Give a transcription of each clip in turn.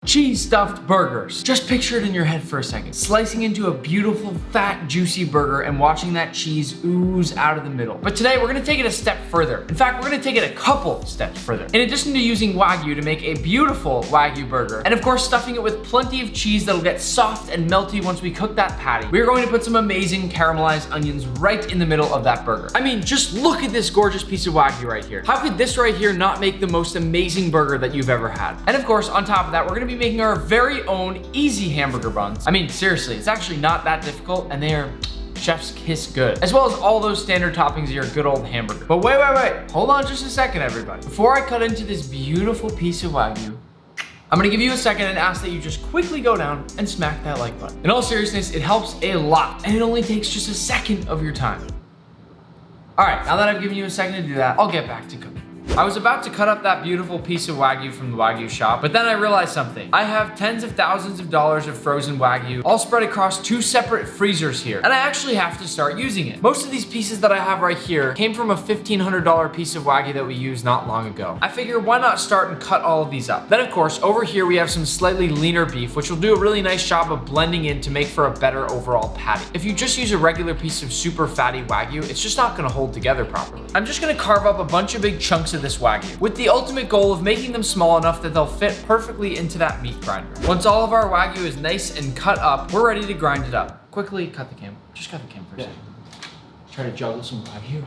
Cheese stuffed burgers. Just picture it in your head for a second. Slicing into a beautiful, fat, juicy burger and watching that cheese ooze out of the middle. But today we're gonna take it a step further. In fact, we're gonna take it a couple steps further. In addition to using Wagyu to make a beautiful Wagyu burger, and of course stuffing it with plenty of cheese that'll get soft and melty once we cook that patty, we're going to put some amazing caramelized onions right in the middle of that burger. I mean, just look at this gorgeous piece of Wagyu right here. How could this right here not make the most amazing burger that you've ever had? And of course, on top of that, we're gonna be making our very own easy hamburger buns. I mean, seriously, it's actually not that difficult, and they are chef's kiss good, as well as all those standard toppings of your good old hamburger. But wait, hold on just a second, everybody. Before I cut into this beautiful piece of Wagyu, I'm gonna give you a second and ask that you just quickly go down and smack that like button. In all seriousness, it helps a lot, and it only takes just a second of your time. All right, now that I've given you a second to do that, I'll get back to cooking. I was about to cut up that beautiful piece of Wagyu from the Wagyu shop, but then I realized something. I have tens of thousands of dollars of frozen Wagyu all spread across 2 separate freezers here, and I actually have to start using it. Most of these pieces that I have right here came from a $1,500 piece of Wagyu that we used not long ago. I figure why not start and cut all of these up. Then of course, over here we have some slightly leaner beef, which will do a really nice job of blending in to make for a better overall patty. If you just use a regular piece of super fatty Wagyu, it's just not gonna hold together properly. I'm just gonna carve up a bunch of big chunks of this Wagyu, with the ultimate goal of making them small enough that they'll fit perfectly into that meat grinder. Once all of our Wagyu is nice and cut up, we're ready to grind it up. Quickly cut the cam. Just cut the cam for a second. Try to juggle some Wagyu.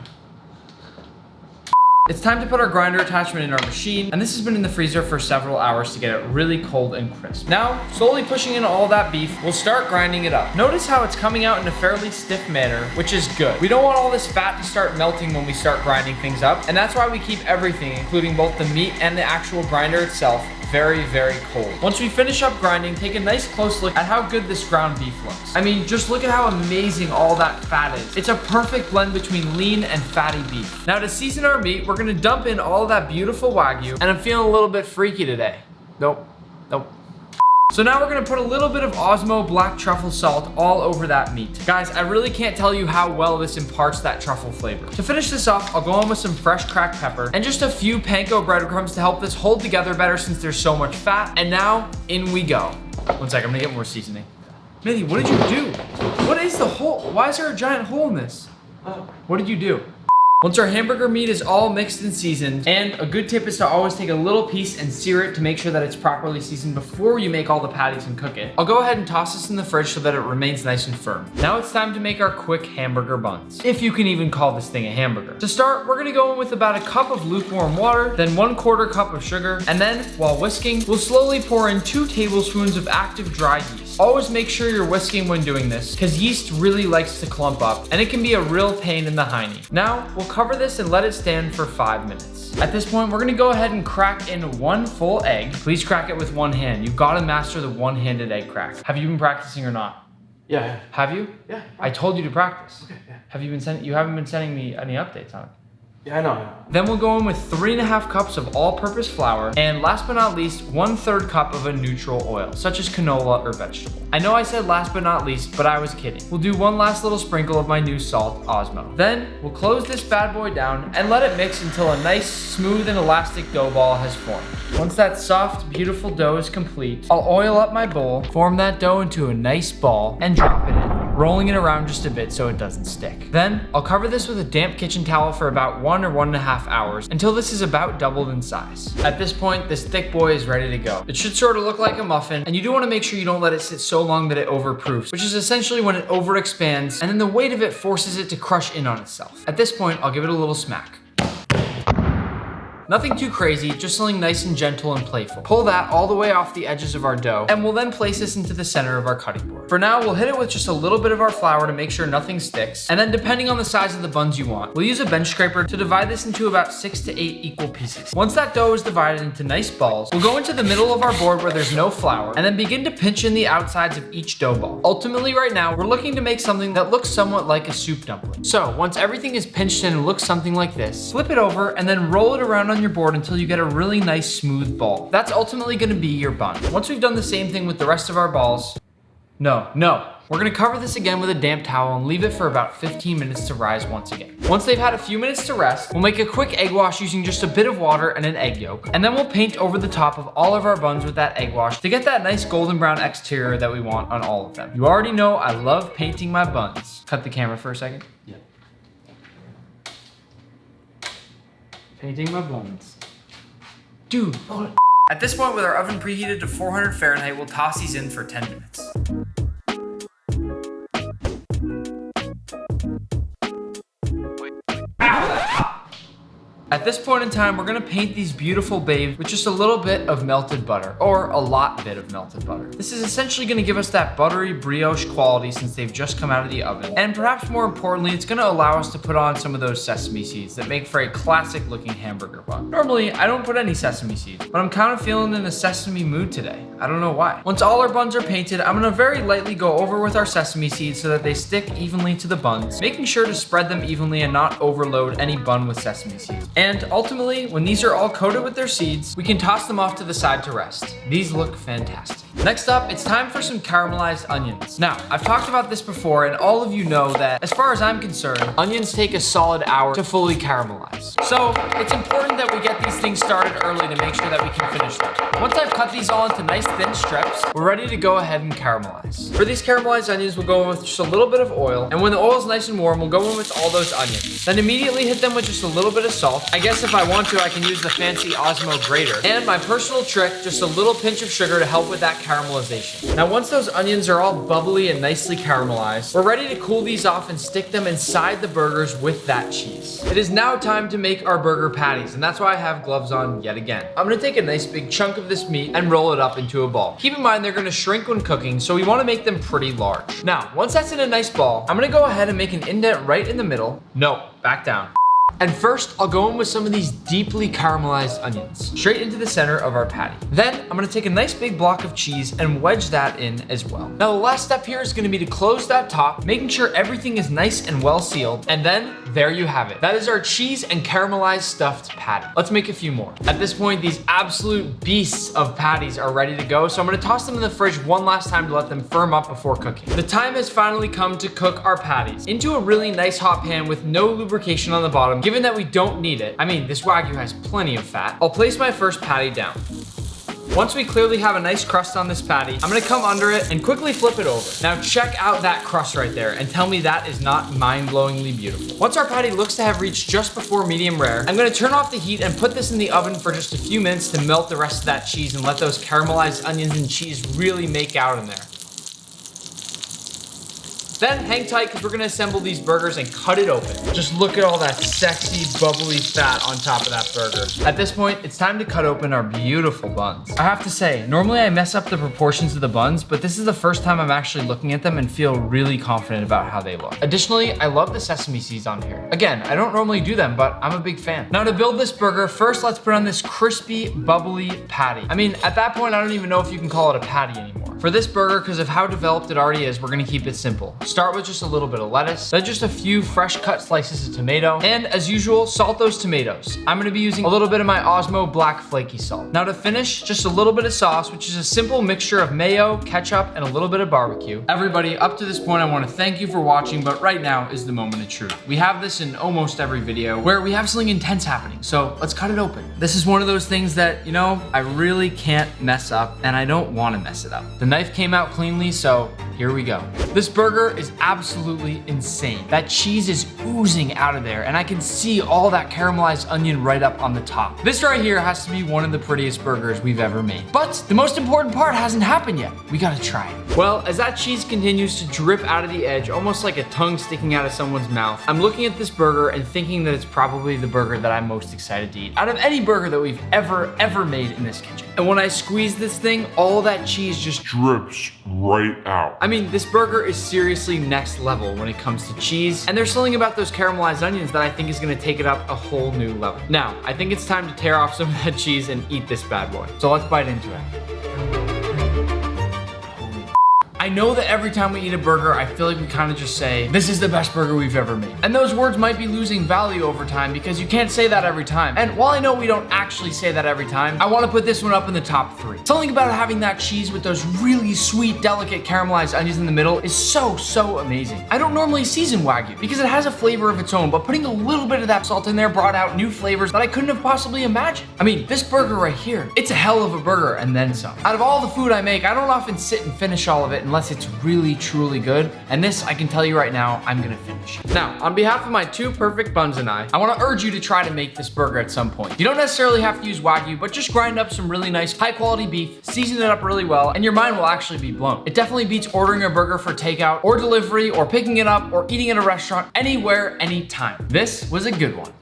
It's time to put our grinder attachment in our machine, and this has been in the freezer for several hours to get it really cold and crisp. Now, slowly pushing in all that beef, we'll start grinding it up. Notice how it's coming out in a fairly stiff manner, which is good. We don't want all this fat to start melting when we start grinding things up, and that's why we keep everything, including both the meat and the actual grinder itself, very, very cold. Once we finish up grinding, take a nice close look at how good this ground beef looks. I mean, just look at how amazing all that fat is. It's a perfect blend between lean and fatty beef. Now to season our meat, we're gonna dump in all that beautiful Wagyu, and I'm feeling a little bit freaky today. Nope. So now we're gonna put a little bit of Osmo black truffle salt all over that meat. Guys, I really can't tell you how well this imparts that truffle flavor. To finish this off, I'll go in with some fresh cracked pepper and just a few panko breadcrumbs to help this hold together better since there's so much fat. And now, in we go. One sec, I'm gonna get more seasoning. Minnie, what did you do? What is the hole? Why is there a giant hole in this? What did you do? Once our hamburger meat is all mixed and seasoned, and a good tip is to always take a little piece and sear it to make sure that it's properly seasoned before you make all the patties and cook it, I'll go ahead and toss this in the fridge so that it remains nice and firm. Now it's time to make our quick hamburger buns, if you can even call this thing a hamburger. To start, we're gonna go in with about a cup of lukewarm water, then 1/4 cup of sugar, and then, while whisking, we'll slowly pour in 2 tablespoons of active dry yeast. Always make sure you're whisking when doing this, because yeast really likes to clump up, and it can be a real pain in the hiney. Now, we'll cover this and let it stand for 5 minutes. At this point, we're gonna go ahead and crack in 1 full egg. Please crack it with one hand. You've gotta master the one-handed egg crack. Have you been practicing or not? Yeah. Have you? Yeah. I told you to practice. Okay, yeah. You haven't been sending me any updates on it. Yeah, I know. Then we'll go in with 3.5 cups of all-purpose flour, and last but not least, 1/3 cup of a neutral oil, such as canola or vegetable. I know I said last but not least, but I was kidding. We'll do one last little sprinkle of my new salt, Osmo. Then we'll close this bad boy down and let it mix until a nice, smooth and elastic dough ball has formed. Once that soft, beautiful dough is complete, I'll oil up my bowl, form that dough into a nice ball, and drop it in, rolling it around just a bit so it doesn't stick. Then I'll cover this with a damp kitchen towel for about 1 or 1.5 hours until this is about doubled in size. At this point, this thick boy is ready to go. It should sort of look like a muffin, and you do want to make sure you don't let it sit so long that it overproofs, which is essentially when it overexpands and then the weight of it forces it to crush in on itself. At this point, I'll give it a little smack. Nothing too crazy, just something nice and gentle and playful. Pull that all the way off the edges of our dough, and we'll then place this into the center of our cutting board. For now, we'll hit it with just a little bit of our flour to make sure nothing sticks, and then depending on the size of the buns you want, we'll use a bench scraper to divide this into about 6 to 8 equal pieces. Once that dough is divided into nice balls, we'll go into the middle of our board where there's no flour, and then begin to pinch in the outsides of each dough ball. Ultimately, right now, we're looking to make something that looks somewhat like a soup dumpling. So, once everything is pinched in and looks something like this, flip it over and then roll it around on your board until you get a really nice smooth ball. That's ultimately gonna be your bun. Once we've done the same thing with the rest of our balls, no, We're gonna cover this again with a damp towel and leave it for about 15 minutes to rise once again. Once they've had a few minutes to rest, we'll make a quick egg wash using just a bit of water and an egg yolk. And then we'll paint over the top of all of our buns with that egg wash to get that nice golden brown exterior that we want on all of them. You already know I love painting my buns. Cut the camera for a second. Yeah. Painting my buns. Dude, hold it. At this point, with our oven preheated to 400 Fahrenheit, we'll toss these in for 10 minutes. At this point in time, we're gonna paint these beautiful babes with just a little bit of melted butter, or a lot bit of melted butter. This is essentially gonna give us that buttery brioche quality since they've just come out of the oven. And perhaps more importantly, it's gonna allow us to put on some of those sesame seeds that make for a classic looking hamburger bun. Normally, I don't put any sesame seeds, but I'm kind of feeling in a sesame mood today. I don't know why. Once all our buns are painted, I'm gonna very lightly go over with our sesame seeds so that they stick evenly to the buns, making sure to spread them evenly and not overload any bun with sesame seeds. And ultimately, when these are all coated with their seeds, we can toss them off to the side to rest. These look fantastic. Next up, it's time for some caramelized onions. Now, I've talked about this before, and all of you know that, as far as I'm concerned, onions take a solid hour to fully caramelize. So, it's important that we get these things started early to make sure that we can finish them. Once I've cut these all into nice thin strips, we're ready to go ahead and caramelize. For these caramelized onions, we'll go in with just a little bit of oil, and when the oil is nice and warm, we'll go in with all those onions. Then immediately hit them with just a little bit of salt. I guess if I want to, I can use the fancy Osmo grater. And my personal trick, just a little pinch of sugar to help with that caramelization. Now, once those onions are all bubbly and nicely caramelized, we're ready to cool these off and stick them inside the burgers with that cheese. It is now time to make our burger patties, and that's why I have gloves on yet again. I'm gonna take a nice big chunk of this meat and roll it up into a ball. Keep in mind, they're gonna shrink when cooking, so we wanna make them pretty large. Now, once that's in a nice ball, I'm gonna go ahead and make an indent right in the middle. No, back down. And first, I'll go in with some of these deeply caramelized onions, straight into the center of our patty. Then, I'm gonna take a nice big block of cheese and wedge that in as well. Now, the last step here is gonna be to close that top, making sure everything is nice and well sealed. And then, there you have it. That is our cheese and caramelized stuffed patty. Let's make a few more. At this point, these absolute beasts of patties are ready to go, so I'm gonna toss them in the fridge one last time to let them firm up before cooking. The time has finally come to cook our patties into a really nice hot pan with no lubrication on the bottom. Given that we don't need it, I mean, this Wagyu has plenty of fat, I'll place my first patty down. Once we clearly have a nice crust on this patty, I'm gonna come under it and quickly flip it over. Now check out that crust right there and tell me that is not mind-blowingly beautiful. Once our patty looks to have reached just before medium rare, I'm gonna turn off the heat and put this in the oven for just a few minutes to melt the rest of that cheese and let those caramelized onions and cheese really make out in there. Then hang tight because we're gonna assemble these burgers and cut it open. Just look at all that sexy, bubbly fat on top of that burger. At this point, it's time to cut open our beautiful buns. I have to say, normally I mess up the proportions of the buns, but this is the first time I'm actually looking at them and feel really confident about how they look. Additionally, I love the sesame seeds on here. Again, I don't normally do them, but I'm a big fan. Now to build this burger, first let's put on this crispy, bubbly patty. I mean, at that point, I don't even know if you can call it a patty anymore. For this burger, because of how developed it already is, we're gonna keep it simple. Start with just a little bit of lettuce, then just a few fresh cut slices of tomato, and as usual, salt those tomatoes. I'm gonna be using a little bit of my Osmo black flaky salt. Now to finish, just a little bit of sauce, which is a simple mixture of mayo, ketchup, and a little bit of barbecue. Everybody, up to this point, I wanna thank you for watching, but right now is the moment of truth. We have this in almost every video where we have something intense happening, so let's cut it open. This is one of those things that, you know, I really can't mess up, and I don't wanna mess it up. The knife came out cleanly, so here we go. This burger is absolutely insane. That cheese is oozing out of there, and I can see all that caramelized onion right up on the top. This right here has to be one of the prettiest burgers we've ever made. But the most important part hasn't happened yet. We gotta try it. Well, as that cheese continues to drip out of the edge, almost like a tongue sticking out of someone's mouth, I'm looking at this burger and thinking that it's probably the burger that I'm most excited to eat out of any burger that we've ever made in this kitchen. And when I squeeze this thing, all that cheese just drips right out. I mean, this burger is seriously next level when it comes to cheese, and there's something about those caramelized onions that I think is gonna take it up a whole new level. Now, I think it's time to tear off some of that cheese and eat this bad boy. So let's bite into it. I know that every time we eat a burger, I feel like we kind of just say, this is the best burger we've ever made. And those words might be losing value over time because you can't say that every time. And while I know we don't actually say that every time, I want to put this one up in the top 3. Something about having that cheese with those really sweet, delicate caramelized onions in the middle is so amazing. I don't normally season Wagyu because it has a flavor of its own, but putting a little bit of that salt in there brought out new flavors that I couldn't have possibly imagined. I mean, this burger right here, it's a hell of a burger and then some. Out of all the food I make, I don't often sit and finish all of it unless it's really, truly good. And this, I can tell you right now, I'm gonna finish. Now, on behalf of my 2 perfect buns and I wanna urge you to try to make this burger at some point. You don't necessarily have to use Wagyu, but just grind up some really nice, high quality beef, season it up really well, and your mind will actually be blown. It definitely beats ordering a burger for takeout or delivery or picking it up or eating at a restaurant anywhere, anytime. This was a good one.